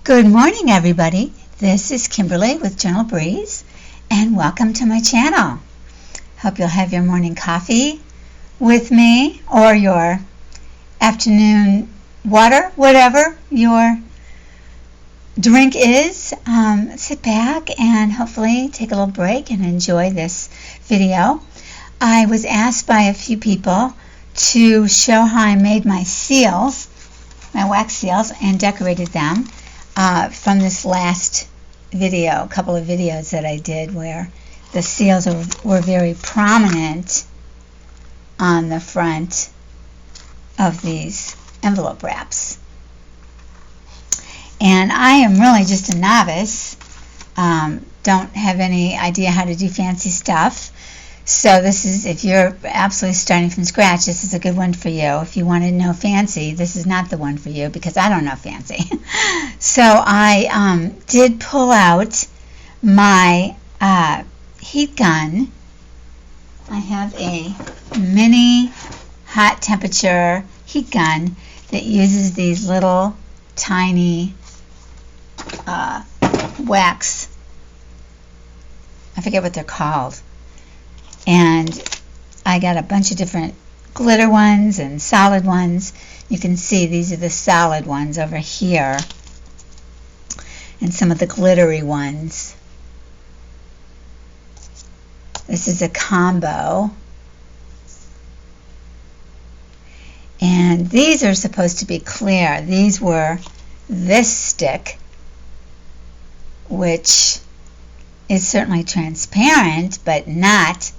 Good morning, everybody. This is Kimberly with Gentle Breeze, and welcome to my channel. Hope you'll have your morning coffee with me or your afternoon water, whatever your drink is. Sit back and hopefully take a little break and enjoy this video. I was asked by a few people to show how I made my seals, my wax seals, and decorated them. From this last video, a couple of videos that I did where the seals were very prominent on the front of these envelope wraps. And I am really just a novice, don't have any idea how to do fancy stuff. So this is, if you're absolutely starting from scratch, this is a good one for you. If you want to know fancy, this is not the one for you because I don't know fancy. So I did pull out my heat gun. I have a mini hot temperature heat gun that uses these little tiny wax. I forget what they're called. And I got a bunch of different glitter ones and solid ones. You can see these are the solid ones over here and some of the glittery ones. This is a combo. And these are supposed to be clear. These were this stick, which is certainly transparent, but not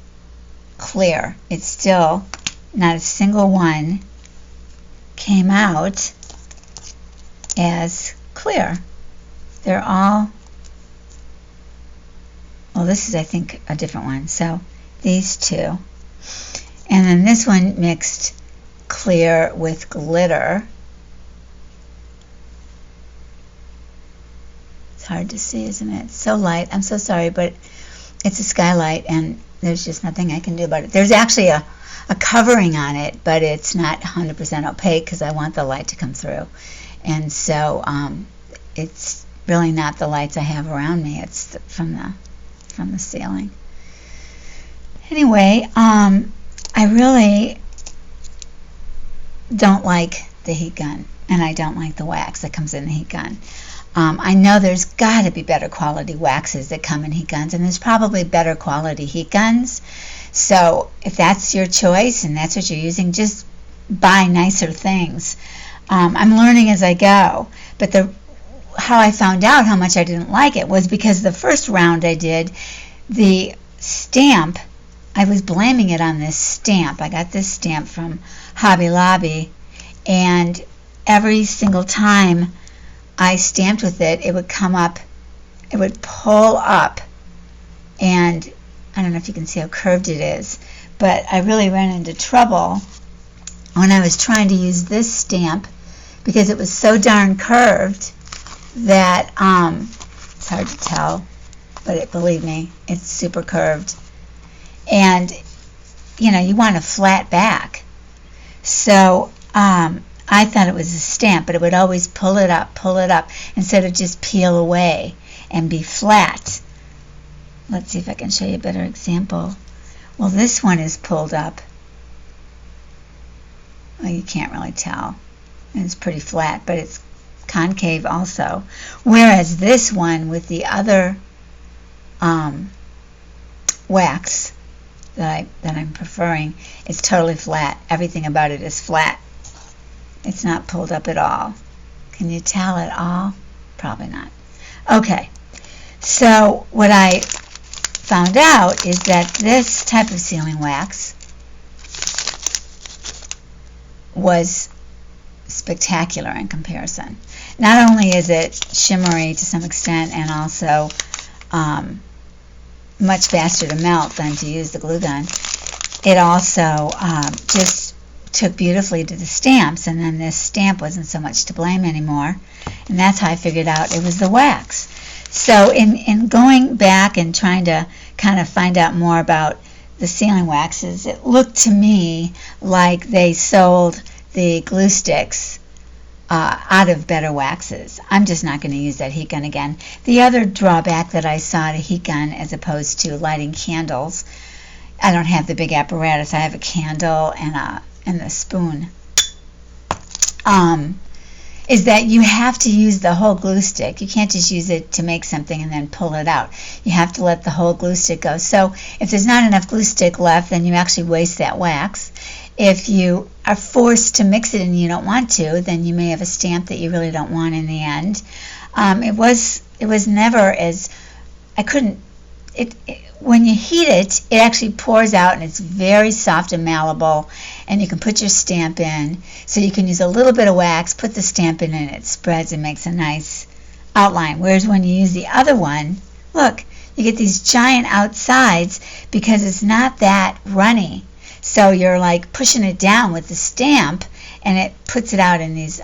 clear. It's still not a single one came out as clear. They're all, well, this is, I think, a different one. So these two, and then this one mixed clear with glitter. It's hard to see, isn't it? It's so light. I'm so sorry, but it's a skylight and there's just nothing I can do about it. There's actually a covering on it, but it's not 100% opaque because I want the light to come through. And so it's really not the lights I have around me. It's from the ceiling. Anyway, I really don't like the heat gun, and I don't like the wax that comes in the heat gun. I know there's got to be better quality waxes that come in heat guns, and there's probably better quality heat guns. So if that's your choice and that's what you're using, just buy nicer things. I'm learning as I go, but how I found out how much I didn't like it was because the first round I did, the stamp, I was blaming it on this stamp. I got this stamp from Hobby Lobby, and every single time I stamped with it, it would come up, it would pull up, and I don't know if you can see how curved it is, but I really ran into trouble when I was trying to use this stamp because it was so darn curved that it's hard to tell, but believe me, it's super curved. And you know, you want a flat back. So I thought it was a stamp, but it would always pull it up, instead of just peel away and be flat. Let's see if I can show you a better example. Well, this one is pulled up. Well, you can't really tell. And it's pretty flat, but it's concave also. Whereas this one with the other wax that I'm preferring is totally flat. Everything about it is flat. It's not pulled up at all. Can you tell at all? Probably not. Okay, so what I found out is that this type of sealing wax was spectacular in comparison. Not only is it shimmery to some extent and also much faster to melt than to use the glue gun, it also just took beautifully to the stamps, and then this stamp wasn't so much to blame anymore, and that's how I figured out it was the wax. So in going back and trying to kind of find out more about the sealing waxes, it looked to me like they sold the glue sticks out of better waxes. I'm just not going to use that heat gun again. The other drawback that I saw to heat gun as opposed to lighting candles, I don't have the big apparatus. I have a candle and the spoon. Is that you have to use the whole glue stick. You can't just use it to make something and then pull it out. You have to let the whole glue stick go. So if there's not enough glue stick left, then you actually waste that wax. If you are forced to mix it and you don't want to, then you may have a stamp that you really don't want in the end. It was never as, I couldn't, when you heat it, it actually pours out and it's very soft and malleable, and you can put your stamp in. So you can use a little bit of wax, put the stamp in, and it spreads and makes a nice outline. Whereas when you use the other one, look, you get these giant outsides because it's not that runny. So you're like pushing it down with the stamp, and it puts it out in these,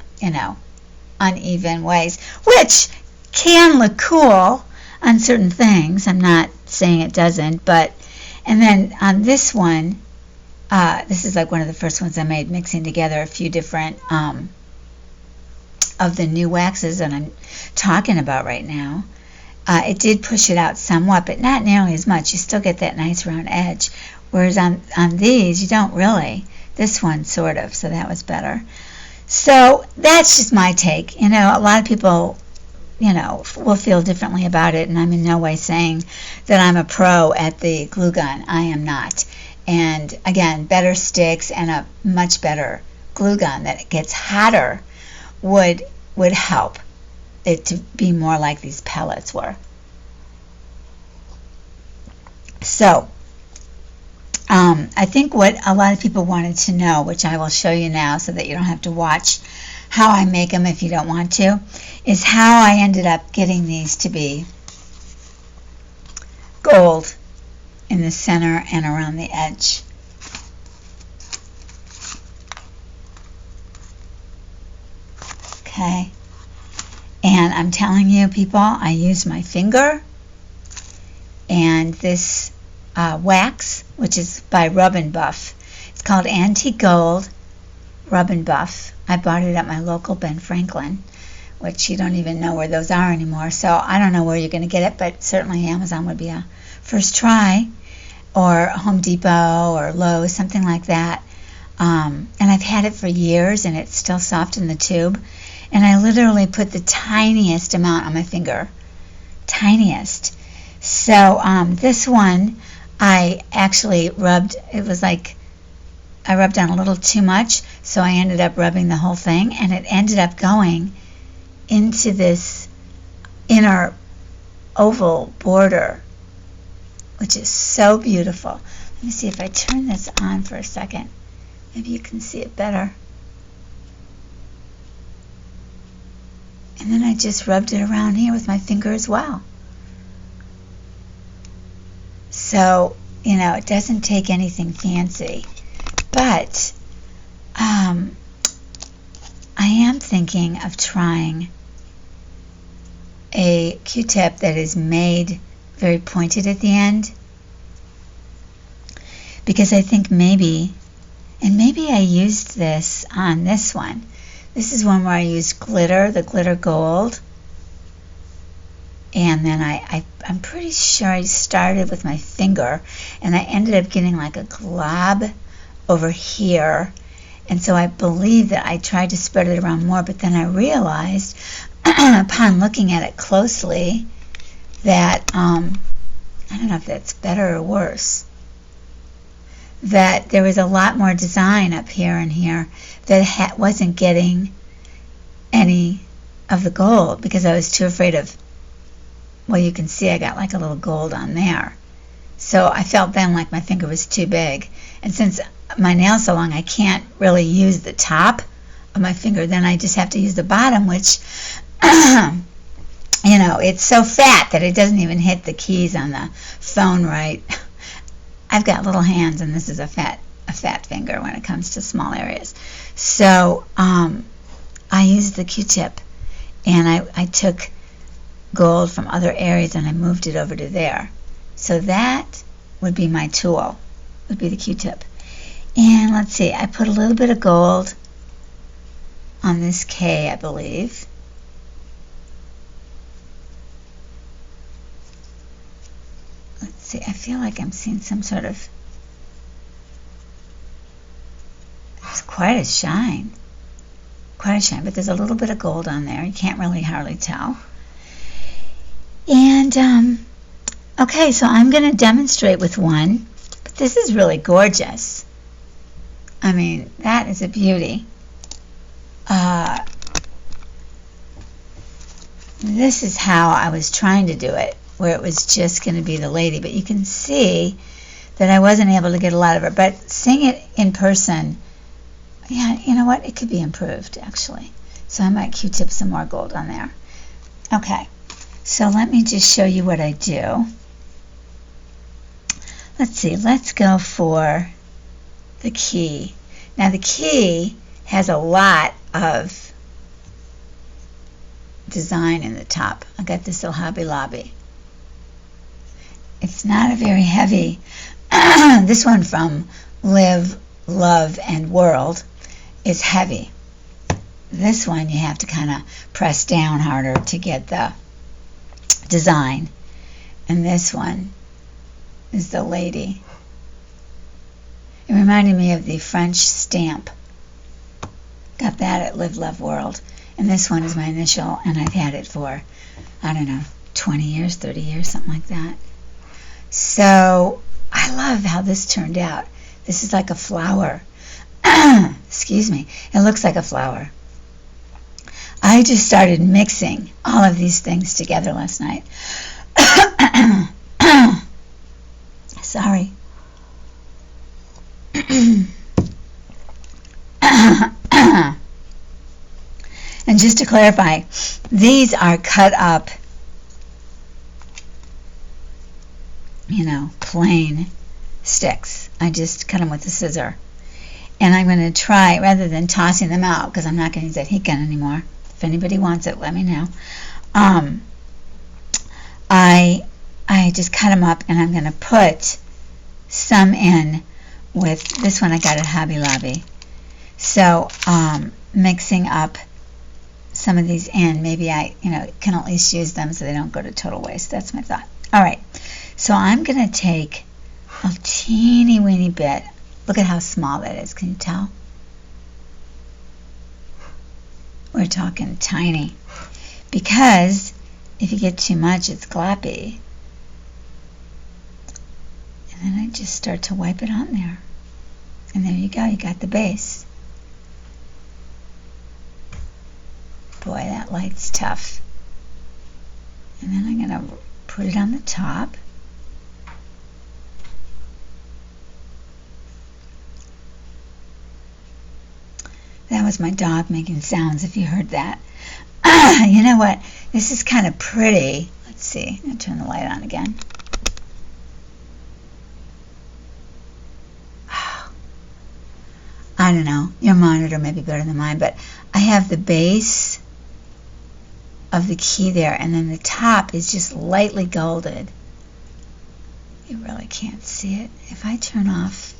uneven ways, which can look cool on certain things. I'm not saying it doesn't, but, and then on this one, this is like one of the first ones I made, mixing together a few different of the new waxes that I'm talking about right now. It did push it out somewhat, but not nearly as much. You still get that nice round edge, whereas on these, you don't really. This one sort of, so that was better. So that's just my take. A lot of people will feel differently about it, and I'm in no way saying that I'm a pro at the glue gun. I am not. And again, better sticks and a much better glue gun that gets hotter would help it to be more like these pellets were. So I think what a lot of people wanted to know, which I will show you now so that you don't have to watch how I make them if you don't want to, is how I ended up getting these to be gold in the center and around the edge. Okay, and I'm telling you, people, I use my finger and this wax, which is by Rub and Buff. It's called Antique Gold Rub and Buff. I bought it at my local Ben Franklin, which you don't even know where those are anymore. So I don't know where you're going to get it, but certainly Amazon would be a first try, or Home Depot or Lowe's, something like that. And I've had it for years, and it's still soft in the tube. And I literally put the tiniest amount on my finger, tiniest. So this one, I actually rubbed. It was like I rubbed on a little too much, so I ended up rubbing the whole thing, and it ended up going into this inner oval border, which is so beautiful. Let me see if I turn this on for a second. Maybe you can see it better. And then I just rubbed it around here with my finger as well. So, it doesn't take anything fancy. But I am thinking of trying a Q-tip that is made very pointed at the end, because I think maybe I used this on this one. This is one where I used glitter, the glitter gold, and then I'm pretty sure I started with my finger, and I ended up getting like a glob over here, and so I believe that I tried to spread it around more, but then I realized upon looking at it closely that I don't know if that's better or worse, that there was a lot more design up here and here that wasn't getting any of the gold, because I was too afraid of, well, you can see I got like a little gold on there. So I felt then like my finger was too big. And since my nail's so long, I can't really use the top of my finger. Then I just have to use the bottom, which, it's so fat that it doesn't even hit the keys on the phone right. I've got little hands, and this is a fat finger when it comes to small areas. So I used the Q-tip, and I took gold from other areas and I moved it over to there. So that would be my tool, would be the Q-tip. And let's see, I put a little bit of gold on this K, I believe. Let's see, I feel like I'm seeing some sort of, it's quite a shine, but there's a little bit of gold on there. You can't really hardly tell. And, okay, so I'm going to demonstrate with one, but this is really gorgeous. I mean, that is a beauty. This is how I was trying to do it, where it was just going to be the lady, but you can see that I wasn't able to get a lot of her. But seeing it in person, yeah, you know what? It could be improved, actually. So I might Q-tip some more gold on there. Okay, so let me just show you what I do. Let's see, let's go for the key. Now the key has a lot of design in the top. I got this little Hobby Lobby. It's not a very heavy. This one from Live, Love, and World is heavy. This one you have to kind of press down harder to get the design. And this one is the lady. It reminded me of the French stamp. Got that at Live, Love, World. And this one is my initial, and I've had it for, I don't know, 20 years, 30 years, something like that. So I love how this turned out. This is like a flower. Excuse me. It looks like a flower. I just started mixing all of these things together last night. Sorry. And just to clarify, these are cut up, you know, plain sticks. I just cut them with a scissor. And I'm going to try, rather than tossing them out, because I'm not going to use that heat gun anymore. If anybody wants it, let me know. I just cut them up, and I'm going to put some in with this one I got at Hobby Lobby. So mixing up some of these in, maybe I can at least use them so they don't go to total waste. That's my thought. All right, so I'm going to take a teeny weeny bit. Look at how small that is. Can you tell? We're talking tiny, because if you get too much, it's gloppy. And then I just start to wipe it on there. And there you go, you got the base. Boy, that light's tough. And then I'm going to put it on the top. That was my dog making sounds, if you heard that. You know what? This is kind of pretty. Let's see. I'm going to turn the light on again. I don't know. Your monitor may be better than mine, but I have the base of the key there, and then the top is just lightly golded. You really can't see it. If I turn off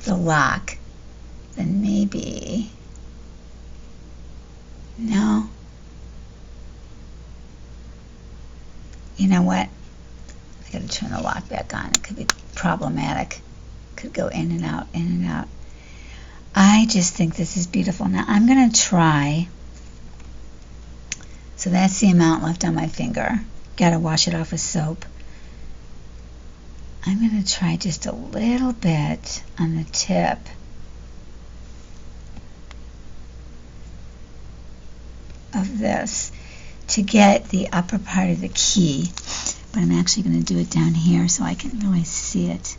the lock, then maybe... No. You know what? I gotta turn the lock back on. It could be problematic. Could go in and out, in and out. I just think this is beautiful. Now I'm gonna try. So that's the amount left on my finger. Gotta wash it off with soap. I'm gonna try just a little bit on the tip. Of this to get the upper part of the key, but I'm actually going to do it down here so I can really see it.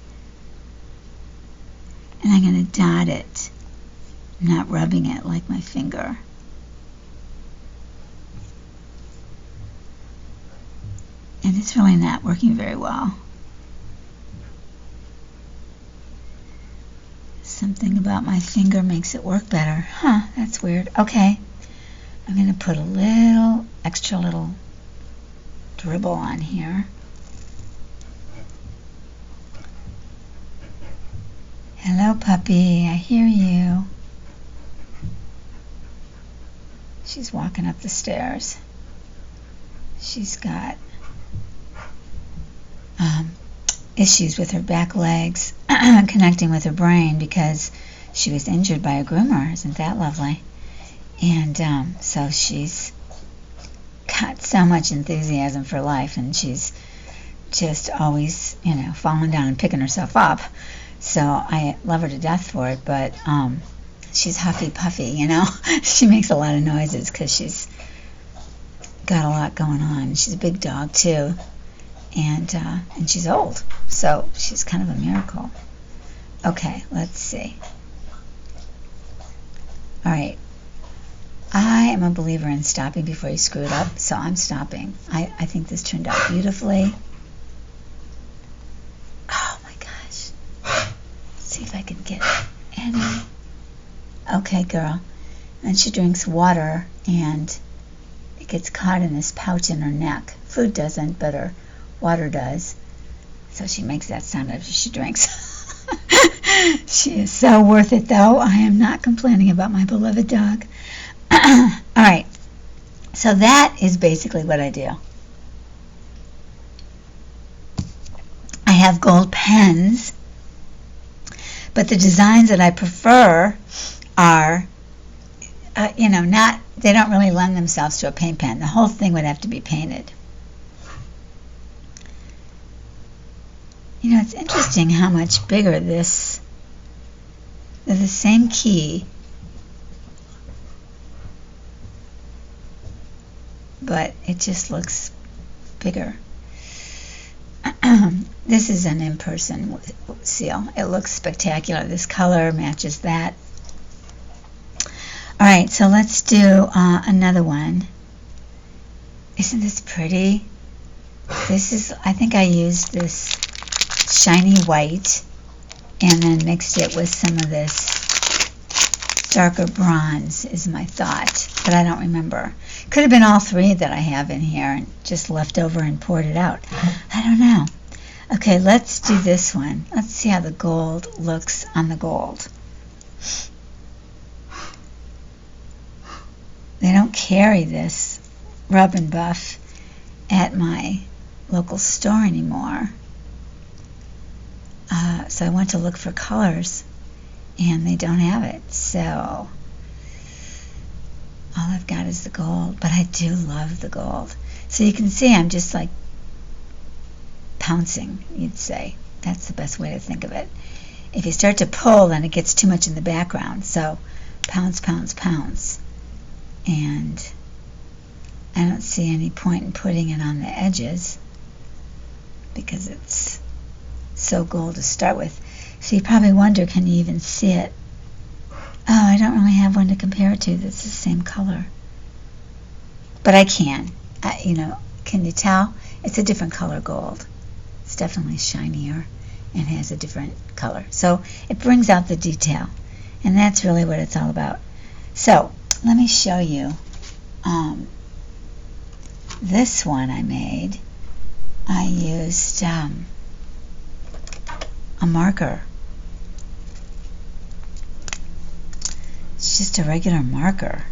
And I'm going to dot it, not rubbing it like my finger. And it's really not working very well. Something about my finger makes it work better. Huh, that's weird. Okay. I'm going to put a little, extra little dribble on here. Hello, puppy. I hear you. She's walking up the stairs. She's got issues with her back legs connecting with her brain because she was injured by a groomer. Isn't that lovely? And so she's got so much enthusiasm for life, and she's just always, falling down and picking herself up. So I love her to death for it, but she's huffy puffy, She makes a lot of noises because she's got a lot going on. She's a big dog too, and she's old, so she's kind of a miracle. Okay, let's see. All right. I am a believer in stopping before you screw it up, so I'm stopping. I think this turned out beautifully. Oh my gosh. Let's see if I can get any. Okay, girl. And she drinks water, and it gets caught in this pouch in her neck. Food doesn't, but her water does. So she makes that sound after she drinks. She is so worth it, though. I am not complaining about my beloved dog. All right, so that is basically what I do. I have gold pens, but the designs that I prefer are, they don't really lend themselves to a paint pen. The whole thing would have to be painted. It's interesting how much bigger they're the same key, but it just looks bigger. This is an in-person seal. It looks spectacular. This color matches that. All right, so let's do another one. Isn't this pretty? I think I used this shiny white and then mixed it with some of this darker bronze is my thought, but I don't remember. Could have been all three that I have in here and just left over and poured it out. I don't know. Okay, let's do this one. Let's see how the gold looks on the gold. They don't carry this rub and buff at my local store anymore. So I went to look for colors, and they don't have it. So all I've got is the gold, but I do love the gold. So you can see I'm just like pouncing, you'd say. That's the best way to think of it. If you start to pull, then it gets too much in the background. So pounce, pounce, pounce. And I don't see any point in putting it on the edges because it's so gold to start with. So you probably wonder, can you even see it? Oh, I don't really have one to compare it to that's the same color. But I can. Can you tell? It's a different color gold. It's definitely shinier and has a different color. So it brings out the detail. And that's really what it's all about. So let me show you this one I made. I used a marker. It's just a regular marker.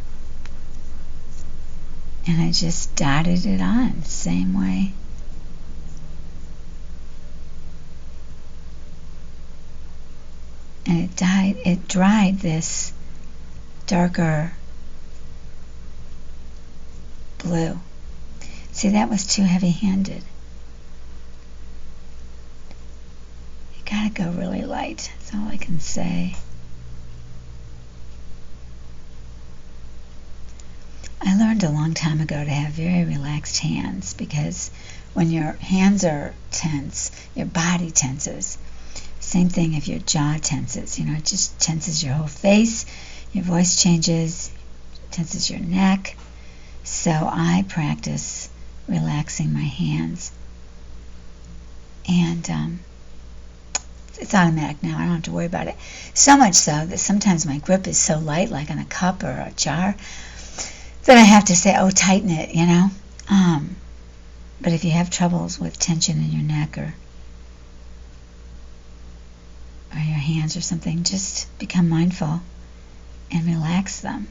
And I just dotted it on the same way. And it dried this darker blue. See, that was too heavy-handed. You gotta go really light. That's all I can say. I learned a long time ago to have very relaxed hands, because when your hands are tense, your body tenses. Same thing if your jaw tenses. It just tenses your whole face. Your voice changes, tenses your neck. So I practice relaxing my hands. And it's automatic now. I don't have to worry about it. So much so that sometimes my grip is so light, like on a cup or a jar, that I have to say, oh, tighten it, But if you have troubles with tension in your neck or your hands or something, just become mindful and relax them.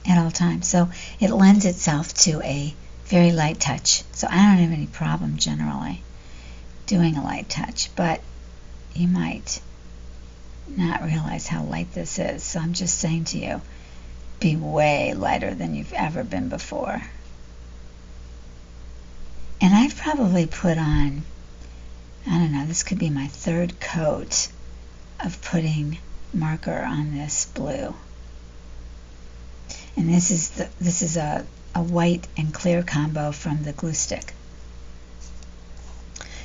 at all times. So it lends itself to a very light touch. So I don't have any problem generally doing a light touch, but you might not realize how light this is. So I'm just saying to you, be way lighter than you've ever been before. And I've probably put on, I don't know, this could be my third coat of putting marker on this blue. And this is a white and clear combo from the glue stick.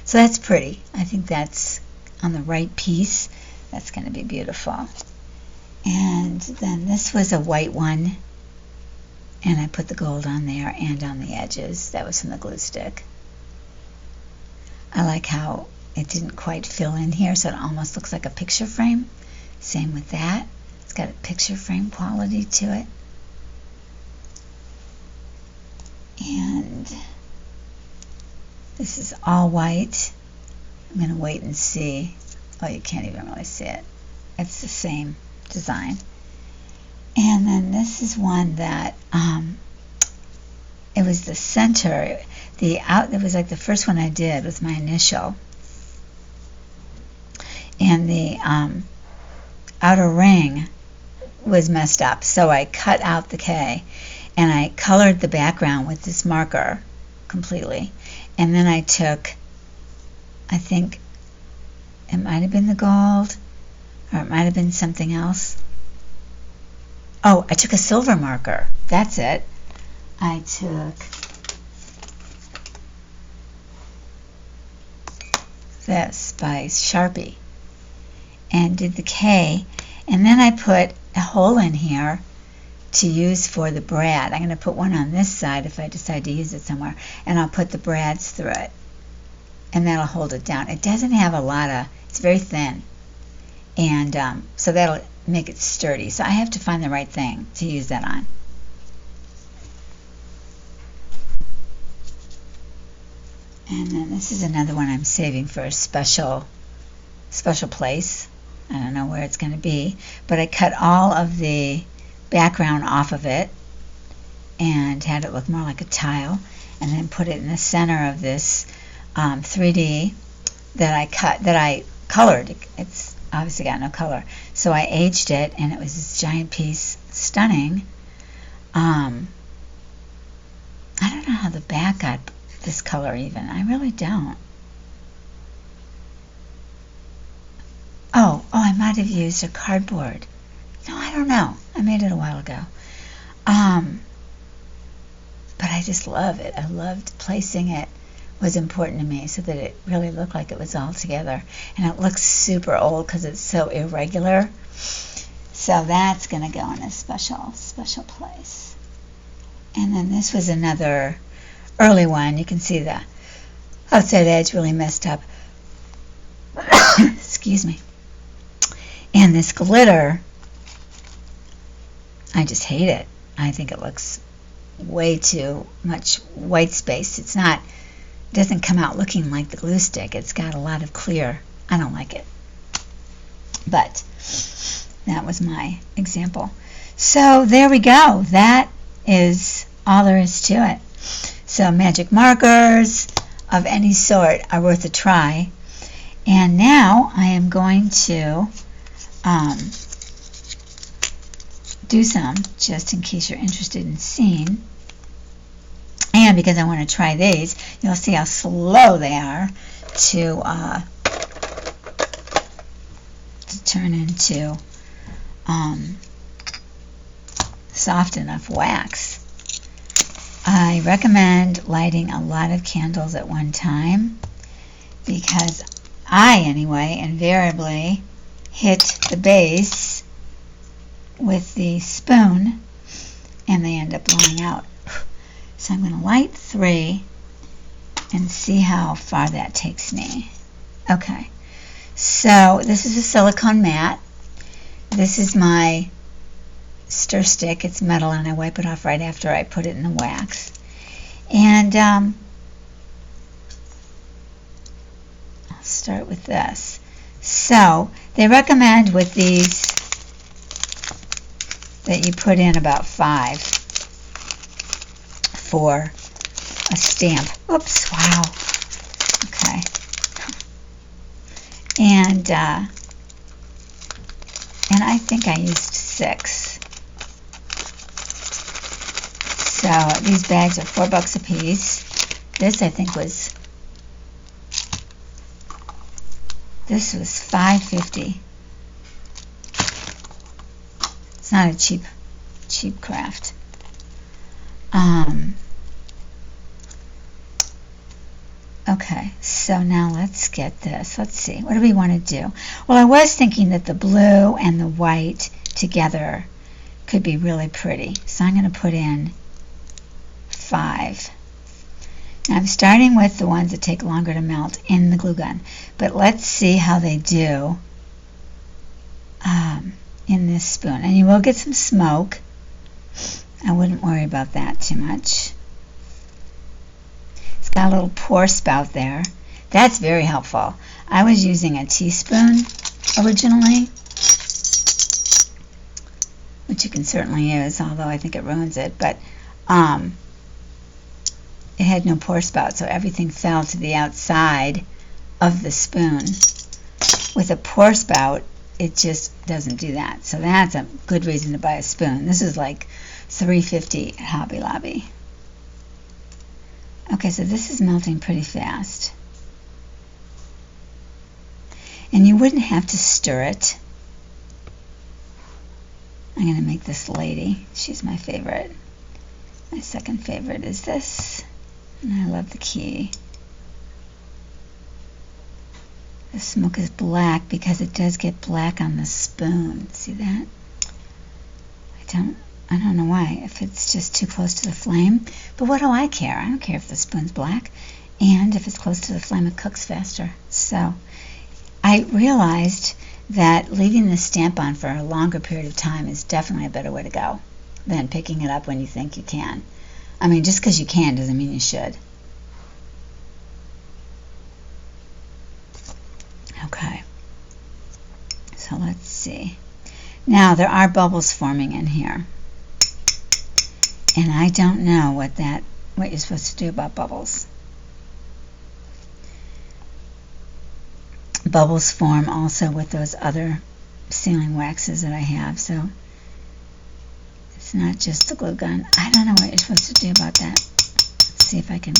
So that's pretty. I think that's on the right piece. That's going to be beautiful. And then this was a white one, and I put the gold on there and on the edges. That was from the glue stick. I like how it didn't quite fill in here, so it almost looks like a picture frame. Same with that. It's got a picture frame quality to it. And this is all white. I'm going to wait and see. Oh, you can't even really see it. It's the same design. And then this is one that it was the center. It was like the first one I did with my initial. And the outer ring was messed up, so I cut out the K and I colored the background with this marker completely. And then I took, I think it might have been the gold, or it might have been something else. Oh, I took a silver marker. That's it. I took this by Sharpie and did the K, and then I put a hole in here to use for the brad. I'm going to put one on this side if I decide to use it somewhere, and I'll put the brads through it, and that'll hold it down. It doesn't have a lot of, it's very thin, and so that'll make it sturdy. So I have to find the right thing to use that on. And then this is another one I'm saving for a special place. I don't know where it's going to be, but I cut all of the background off of it and had it look more like a tile, and then put it in the center of this 3D that I colored. It's obviously got no color, so I aged it, and it was this giant piece. Stunning. I don't know how the back got this color even. I really don't. Oh, I might have used a cardboard. No, I don't know. I made it a while ago. But I just love it. I loved placing it. Was important to me so that it really looked like it was all together. And it looks super old because it's so irregular. So that's going to go in a special place. And then this was another early one. You can see the outside edge really messed up. Excuse me. And this glitter, I just hate it. I think it looks way too much white space. It doesn't come out looking like the glue stick. It's got a lot of clear. I don't like it. But that was my example. So there we go. That is all there is to it. So magic markers of any sort are worth a try. And now I am going to do some, just in case you're interested in seeing. And because I want to try these, you'll see how slow they are to turn into soft enough wax. I recommend lighting a lot of candles at one time, because I, anyway, invariably hit the base with the spoon and they end up blowing out. So I'm going to light 3 and see how far that takes me. Okay, so this is a silicone mat. This is my stir stick. It's metal, and I wipe it off right after I put it in the wax. And I'll start with this. So they recommend with these that you put in about 5 for a stamp. Oops, wow. Okay. And I think I used 6. So these bags are $4 a piece. This I think was $5.50. It's not a cheap craft. Okay, so now let's get this. Let's see. What do we want to do? Well, I was thinking that the blue and the white together could be really pretty. So I'm going to put in 5. Now I'm starting with the ones that take longer to melt in the glue gun. But let's see how they do in this spoon. And you will get some smoke. I wouldn't worry about that too much. It's got a little pour spout there. That's very helpful. I was using a teaspoon originally, which you can certainly use, although I think it ruins it. But it had no pour spout, so everything fell to the outside of the spoon. With a pour spout, it just doesn't do that. So that's a good reason to buy a spoon. This is like $3.50 at Hobby Lobby. Okay, so this is melting pretty fast. And you wouldn't have to stir it. I'm going to make this lady. She's my favorite. My second favorite is this. And I love the key. The smoke is black because it does get black on the spoon. See that? I don't know why, if it's just too close to the flame. But what do I care? I don't care if the spoon's black. And if it's close to the flame, it cooks faster. So I realized that leaving the stamp on for a longer period of time is definitely a better way to go than picking it up when you think you can. I mean, just because you can doesn't mean you should. Okay. So let's see. Now, there are bubbles forming in here. And I don't know what you're supposed to do about bubbles. Bubbles form also with those other sealing waxes that I have, so it's not just the glue gun. I don't know what you're supposed to do about that. Let's see if I can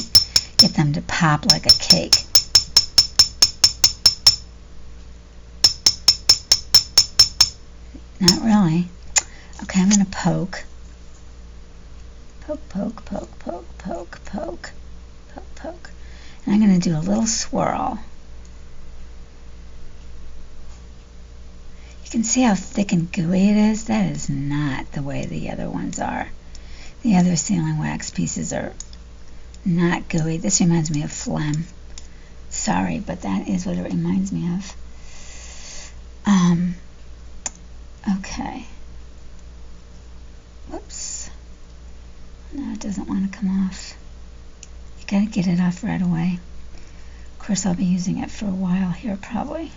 get them to pop like a cake. Not really. Okay, I'm going to poke. Poke, poke, poke, poke, poke, poke, poke, poke. And I'm going to do a little swirl. You can see how thick and gooey it is. That is not the way the other ones are. The other sealing wax pieces are not gooey. This reminds me of phlegm. Sorry, but that is what it reminds me of. Okay. Whoops. No, it doesn't want to come off. You gotta get it off right away. Of course, I'll be using it for a while here, probably.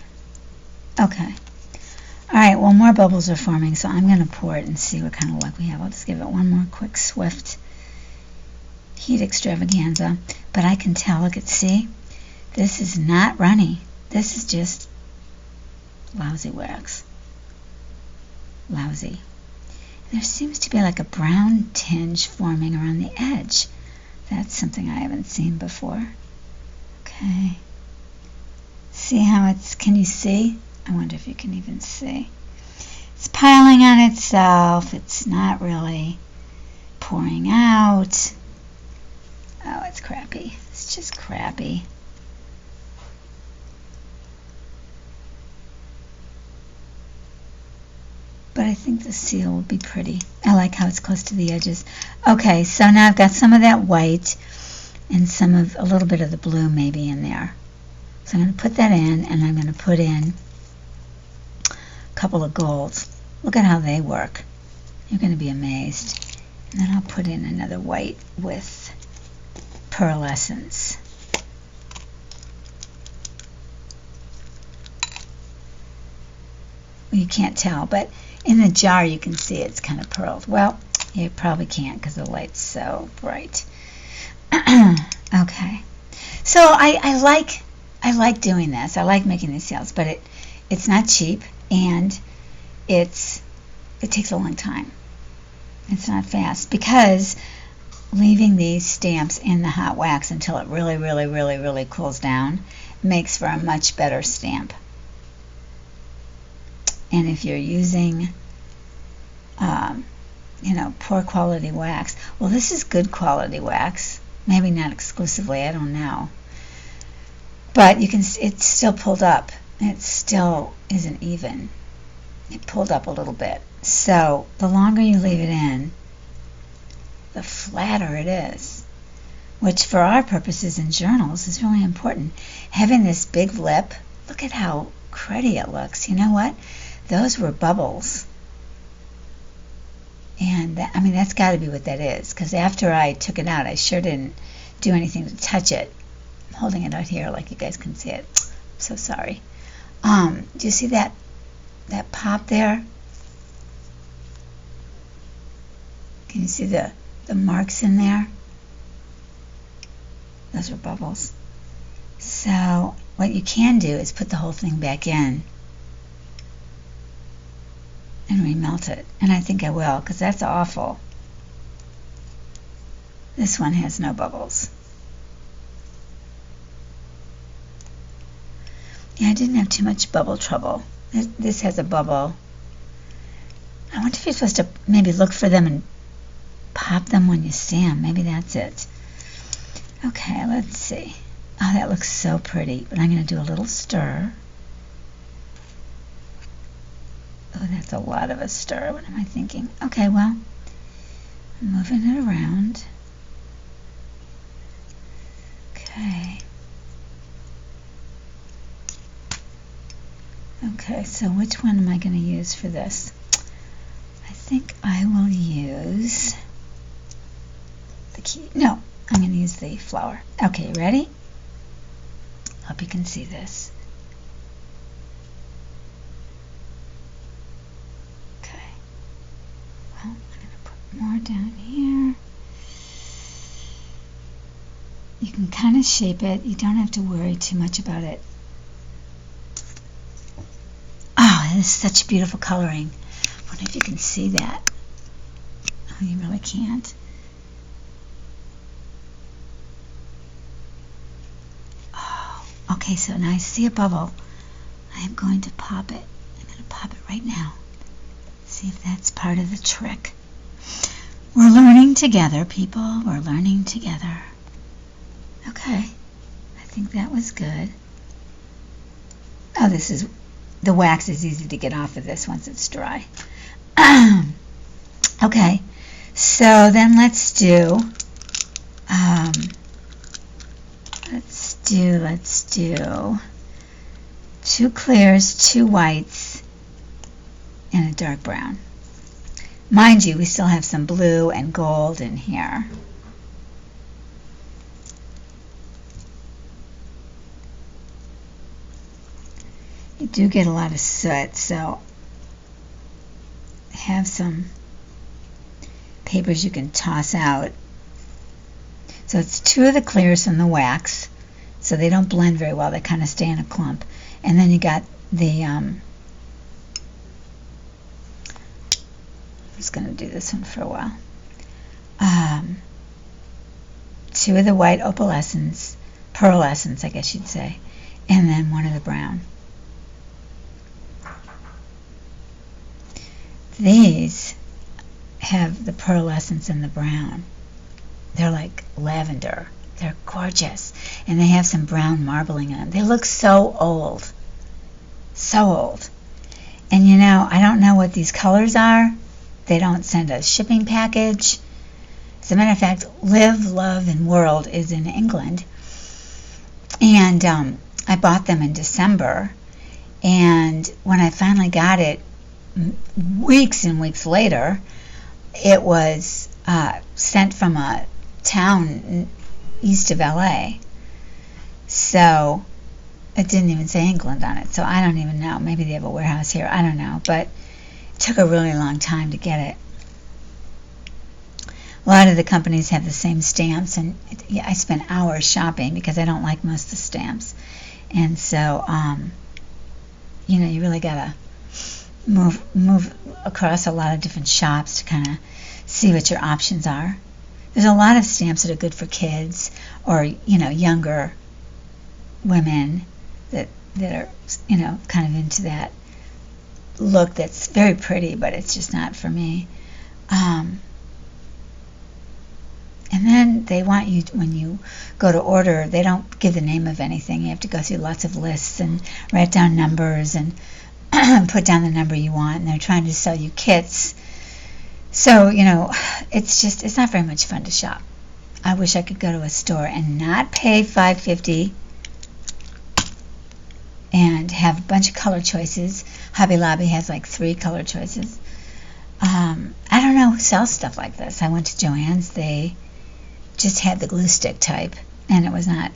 Okay. Alright, well, more bubbles are forming, so I'm going to pour it and see what kind of luck we have. I'll just give it one more quick, swift heat extravaganza. But I can tell, look at, see? This is not runny. This is just lousy wax. Lousy. There seems to be like a brown tinge forming around the edge. That's something I haven't seen before. Okay. See how it's, can you see? I wonder if you can even see. It's piling on itself. It's not really pouring out. Oh, it's crappy. It's just crappy. But I think the seal will be pretty. I like how it's close to the edges. Okay, so now I've got some of that white and a little bit of the blue maybe in there. So I'm going to put that in, and I'm going to put in a couple of golds. Look at how they work. You're going to be amazed. And then I'll put in another white with pearlescence. Well, you can't tell, but In the jar you can see it's kind of pearled. Well, you probably can't because the light's so bright. Okay, so I like doing this. I like making these sales, but it's not cheap, and it takes a long time. It's not fast, because leaving these stamps in the hot wax until it really, really, really, really cools down makes for a much better stamp. And if you're using, poor quality wax, well, this is good quality wax. Maybe not exclusively, I don't know. But it's still pulled up. It still isn't even. It pulled up a little bit. So the longer you leave it in, the flatter it is, which for our purposes in journals is really important. Having this big lip, look at how cruddy it looks. You know what? Those were bubbles. And that's got to be what that is, because after I took it out, I sure didn't do anything to touch it. I'm holding it out here like you guys can see it. I'm so sorry. Do you see that pop there? Can you see the marks in there? Those are bubbles. So what you can do is put the whole thing back in and remelt it. And I think I will, because that's awful. This one has no bubbles. Yeah, I didn't have too much bubble trouble. This has a bubble. I wonder if you're supposed to maybe look for them and pop them when you see them. Maybe that's it. Okay, let's see. Oh, that looks so pretty. But I'm going to do a little stir. Oh, that's a lot of a stir. What am I thinking? Okay, well, I'm moving it around. Okay. Okay, so which one am I going to use for this? I think I will use the key. No, I'm going to use the flower. Okay, you ready? Hope you can see this. Okay. Well, I'm going to put more down here. You can kind of shape it. You don't have to worry too much about it. Oh, this is such beautiful coloring. I wonder if you can see that. Oh, you really can't. Oh, okay, so now I see a bubble. I am going to pop it. I'm going to pop it right now. See if that's part of the trick. We're learning together, people. We're learning together. Okay, I think that was good. Oh, the wax is easy to get off of this once it's dry. Okay, so then let's do 2 clears, 2 whites, and a dark brown. Mind you, we still have some blue and gold in here. You do get a lot of soot, so have some papers you can toss out. So it's 2 of the clears from the wax, so they don't blend very well. They kind of stay in a clump. And then you got the, I'm just going to do this one for a while. 2 of the white opalescence, pearlescence, I guess you'd say, and then 1 of the brown. These have the pearlescence and the brown. They're like lavender. They're gorgeous. And they have some brown marbling in them. They look so old. So old. And you know, I don't know what these colors are. They don't send a shipping package. As a matter of fact, Live, Love, and World is in England. And I bought them in December. And when I finally got it, weeks and weeks later, it was sent from a town east of LA. So it didn't even say England on it. So I don't even know. Maybe they have a warehouse here. I don't know. But took a really long time to get it. A lot of the companies have the same stamps, and yeah, I spent hours shopping because I don't like most of the stamps. And so, you really gotta move across a lot of different shops to kind of see what your options are. There's a lot of stamps that are good for kids or younger women that are kind of into that look that's very pretty, but it's just not for me. And then they want you, when you go to order, they don't give the name of anything. You have to go through lots of lists and write down numbers and put down the number you want, and they're trying to sell you kits. So, it's not very much fun to shop. I wish I could go to a store and not pay $5.50 and have a bunch of color choices. Hobby Lobby has like 3 color choices. I don't know who sells stuff like this. I went to Joann's. They just had the glue stick type, and it was not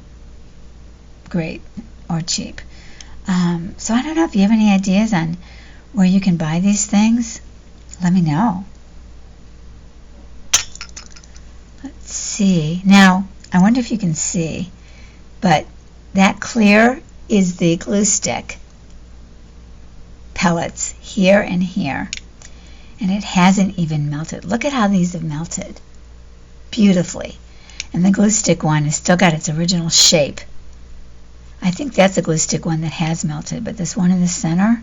great or cheap. So I don't know if you have any ideas on where you can buy these things. Let me know. Let's see. Now, I wonder if you can see, but that clear is the glue stick pellets here and here, and it hasn't even melted. Look at how these have melted beautifully. And the glue stick one has still got its original shape. I think that's a glue stick one that has melted, but this one in the center,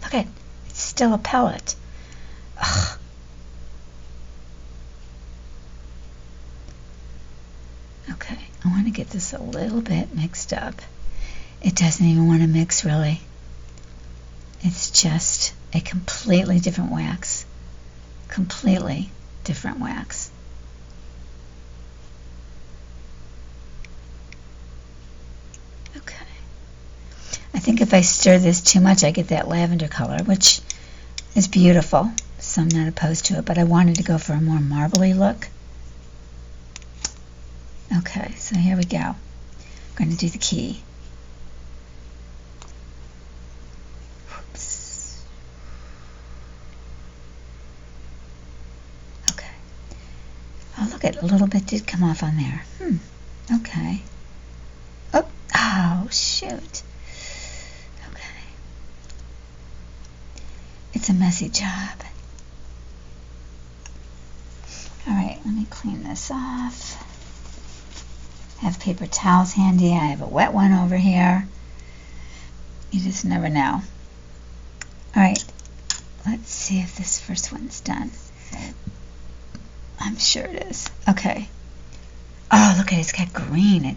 look at, it's still a pellet. Ugh. Okay, I want to get this a little bit mixed up. It doesn't even want to mix, really. It's just a completely different wax. Completely different wax. Okay. I think if I stir this too much, I get that lavender color, which is beautiful, so I'm not opposed to it, but I wanted to go for a more marbly look. Okay, so here we go. I'm going to do the key. Whoops. Okay. Oh, look, a little bit did come off on there. Okay. Oh, shoot. Okay. It's a messy job. All right, let me clean this off. I have paper towels handy. I have a wet one over here. You just never know. All right, let's see if this first one's done. I'm sure it is. Okay. Oh, look at it. It's got green.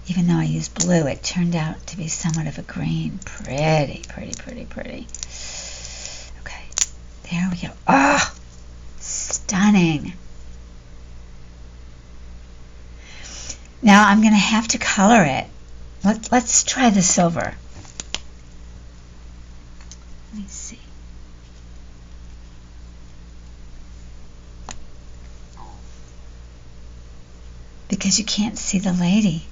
Even though I used blue, it turned out to be somewhat of a green. Pretty, pretty, pretty, pretty. Okay, there we go. Oh, stunning. Now I'm going to have to color it. Let's try the silver. Let me see. Because you can't see the lady.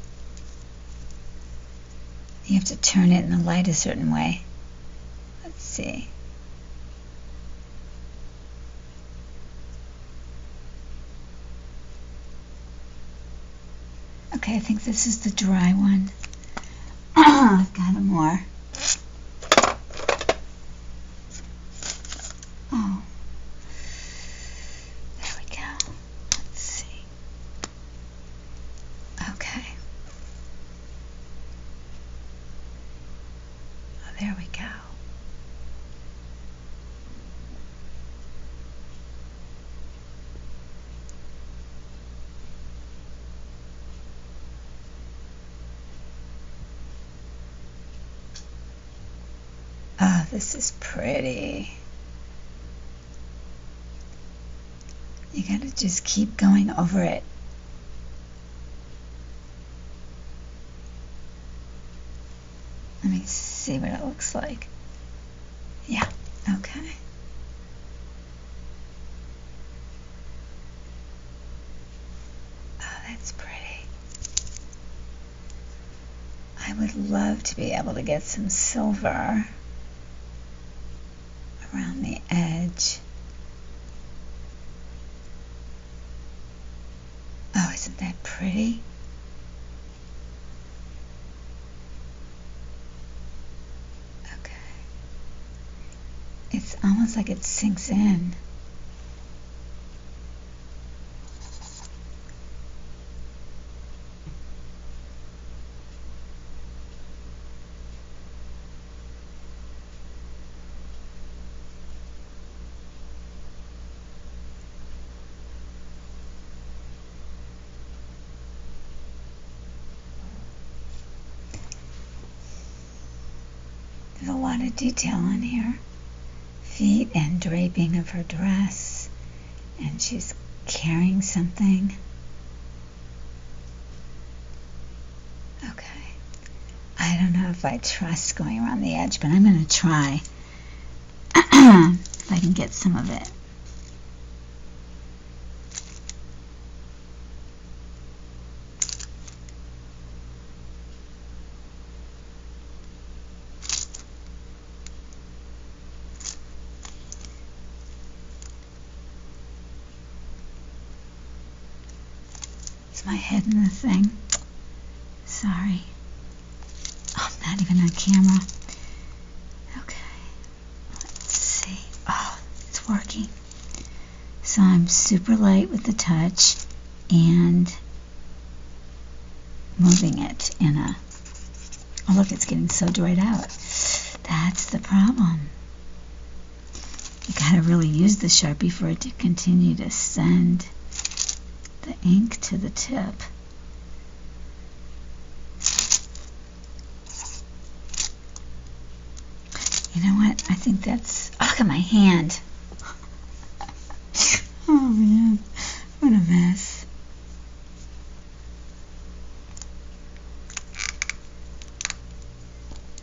You have to turn it in the light a certain way. Let's see. Okay, I think this is the dry one. I've got a more. Oh. There we go. Let's see. Okay. Oh, there we go. Oh, this is pretty. You gotta just keep going over it. Let me see what it looks like. Yeah, okay. Oh, that's pretty. I would love to be able to get some silver around the edge. Oh, isn't that pretty? Okay. It's almost like it sinks in. There's a lot of detail in here. Feet and draping of her dress. And she's carrying something. Okay. I don't know if I trust going around the edge, but I'm going to try. If I can get some of it. Is my head in the thing? Sorry. Oh, I'm not even on camera. Okay. Let's see. Oh, it's working. So I'm super light with the touch and moving it in a... Oh, look, it's getting so dried out. That's the problem. You gotta really use the Sharpie for it to continue to send the ink to the tip. You know what? I think that's... Oh, look at my hand. Oh, man. What a mess.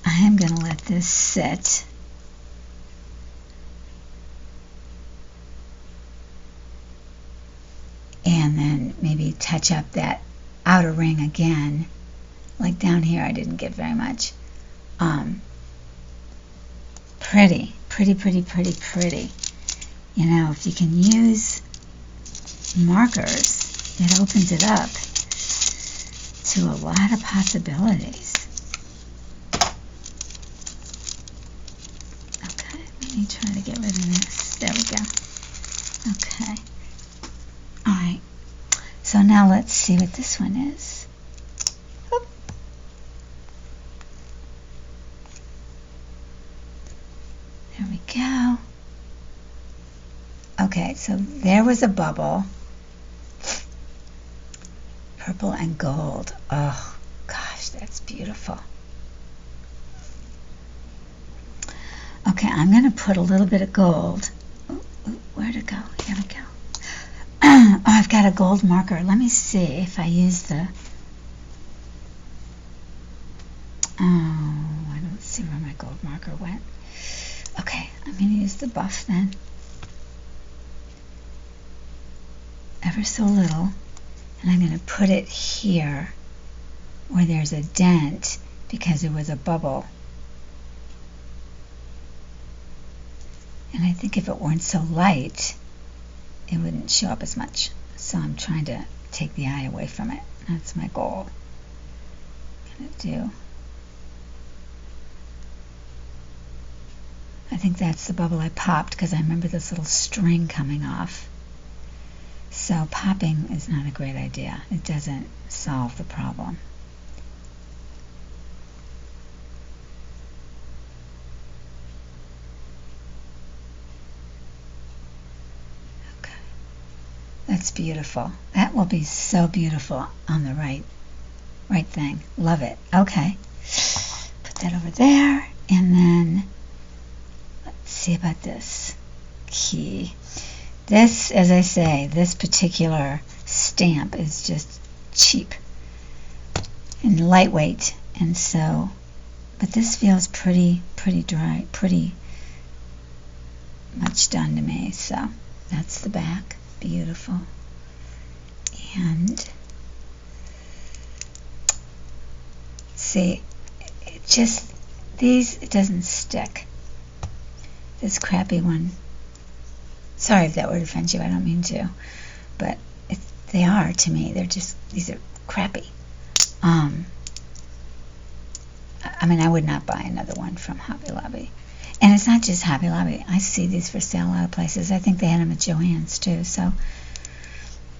I am going to let this sit. And then maybe touch up that outer ring again. Like down here, I didn't get very much. Pretty, pretty, pretty, pretty, pretty. You know, if you can use markers, it opens it up to a lot of possibilities. Okay, let me try to get rid of this. There we go. Okay. Alright, so now let's see what this one is. Oop. There we go. Okay, so there was a bubble. Purple and gold. Oh, gosh, that's beautiful. Okay, I'm going to put a little bit of gold. Ooh, where'd it go? Here we go. Oh, I've got a gold marker. Let me see if I use the... Oh, I don't see where my gold marker went. Okay, I'm going to use the buff then. Ever so little. And I'm going to put it here where there's a dent because there was a bubble. And I think if it weren't so light, it wouldn't show up as much. So I'm trying to take the eye away from it. That's my goal. I'm gonna do. I think that's the bubble I popped because I remember this little string coming off. So popping is not a great idea. It doesn't solve the problem. That's beautiful. That will be so beautiful on the right thing. Love it. Okay. Put that over there. And then, let's see about this key. This, as I say, this particular stamp is just cheap and lightweight. And so, but this feels pretty dry, pretty much done to me. So, that's the back. Beautiful. And see, it just, it doesn't stick. This crappy one Sorry if that word offends you. I don't mean to, but they are to me. These are crappy. I mean, I would not buy another one from Hobby Lobby. And it's not just Hobby Lobby. I see these for sale a lot of places. I think they had them at Joann's too. So,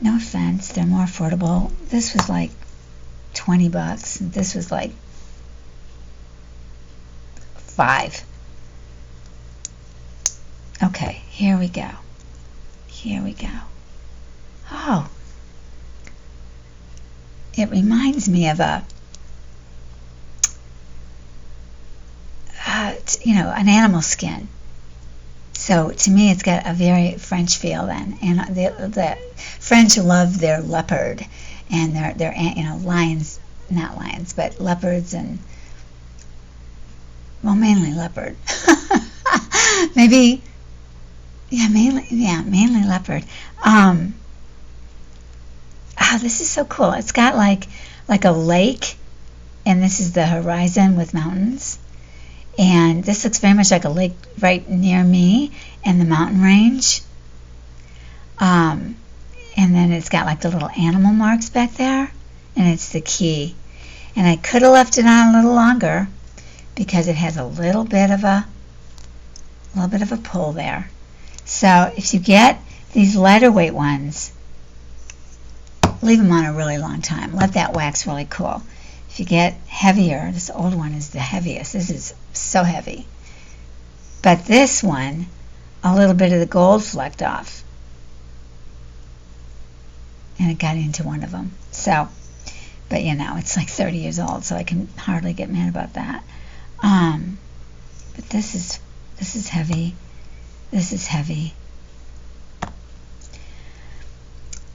no offense, they're more affordable. This was like $20. And this was like $5. Okay, here we go. Here we go. Oh, it reminds me of an animal skin. So to me, it's got a very French feel then. And the French love their leopard and their lions, not lions, but leopards and, well, mainly leopard. Maybe, mainly leopard. This is so cool. It's got like a lake, and this is the horizon with mountains. And this looks very much like a lake right near me and the mountain range. And then it's got like the little animal marks back there, and it's the key. And I could have left it on a little longer because it has a little bit of a pull there. So if you get these lighter weight ones, leave them on a really long time. Let that wax really cool. If you get heavier, this old one is the heaviest. This is so heavy. But this one, a little bit of the gold flecked off. And it got into one of them. So, but it's like 30 years old, so I can hardly get mad about that. But this is heavy. This is heavy.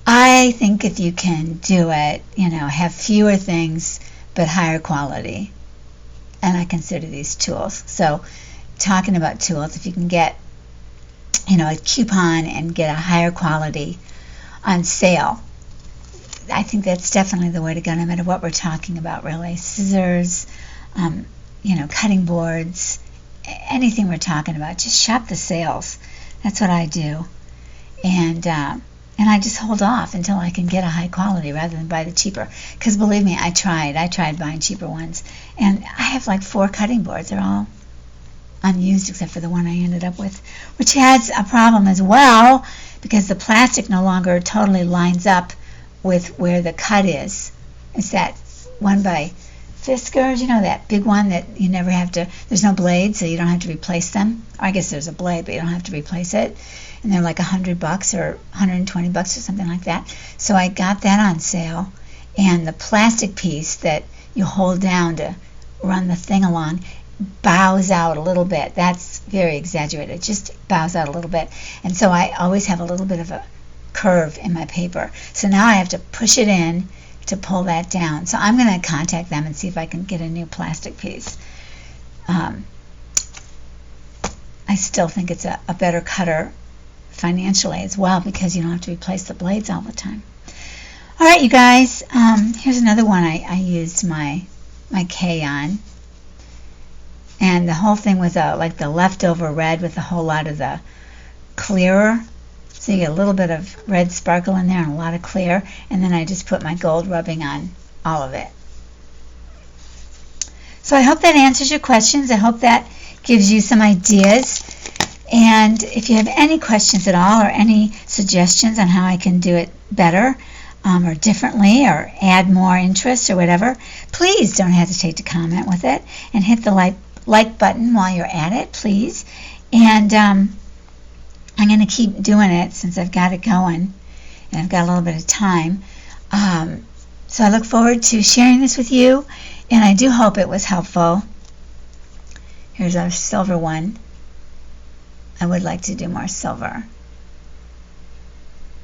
I think if you can do it, have fewer things but higher quality. And I consider these tools. So talking about tools, if you can get, a coupon and get a higher quality on sale, I think that's definitely the way to go, no matter what we're talking about, really. Scissors, cutting boards, anything we're talking about. Just shop the sales. That's what I do. And I just hold off until I can get a high quality rather than buy the cheaper. Because believe me, I tried buying cheaper ones. And I have like 4 cutting boards. They're all unused except for the one I ended up with, which has a problem as well because the plastic no longer totally lines up with where the cut is. It's that one by Fiskars, that big one that you never have to, there's no blade, so you don't have to replace them. I guess there's a blade, but you don't have to replace it. And they're like $100 or $120 or something like that. So I got that on sale. And the plastic piece that you hold down to run the thing along bows out a little bit. That's very exaggerated. It just bows out a little bit. And so I always have a little bit of a curve in my paper. So now I have to push it in to pull that down. So I'm going to contact them and see if I can get a new plastic piece. I still think it's a better cutter financially as well because you don't have to replace the blades all the time. All right, you guys, here's another one I used my K on. And the whole thing was like the leftover red with a whole lot of the clearer. So you get a little bit of red sparkle in there and a lot of clear. And then I just put my gold rubbing on all of it. So I hope that answers your questions. I hope that gives you some ideas. And if you have any questions at all or any suggestions on how I can do it better or differently or add more interest or whatever, please don't hesitate to comment with it and hit the like button while you're at it, please. And I'm going to keep doing it since I've got it going and I've got a little bit of time. So I look forward to sharing this with you, and I do hope it was helpful. Here's our silver one. I would like to do more silver.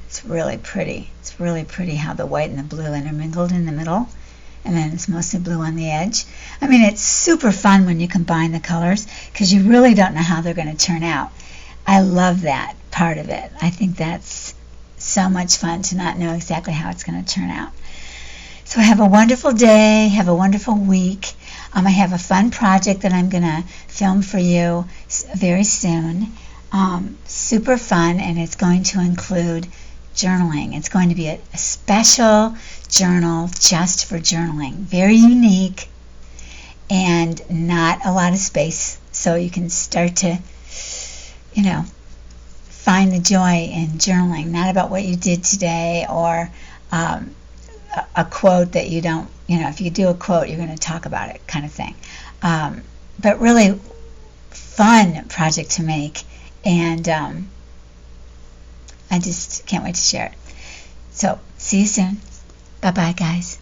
It's really pretty. It's really pretty how the white and the blue intermingled in the middle, and then it's mostly blue on the edge. I mean, it's super fun when you combine the colors because you really don't know how they're going to turn out. I love that part of it. I think that's so much fun to not know exactly how it's going to turn out. So have a wonderful day. Have a wonderful week. I have a fun project that I'm going to film for you very soon. super fun, and it's going to include journaling. It's going to be a special journal just for journaling. Very unique and not a lot of space, so you can start to, find the joy in journaling. Not about what you did today or a quote that you don't, if you do a quote, you're going to talk about it kind of thing. But really fun project to make, and I just can't wait to share it. So, see you soon. Bye-bye, guys.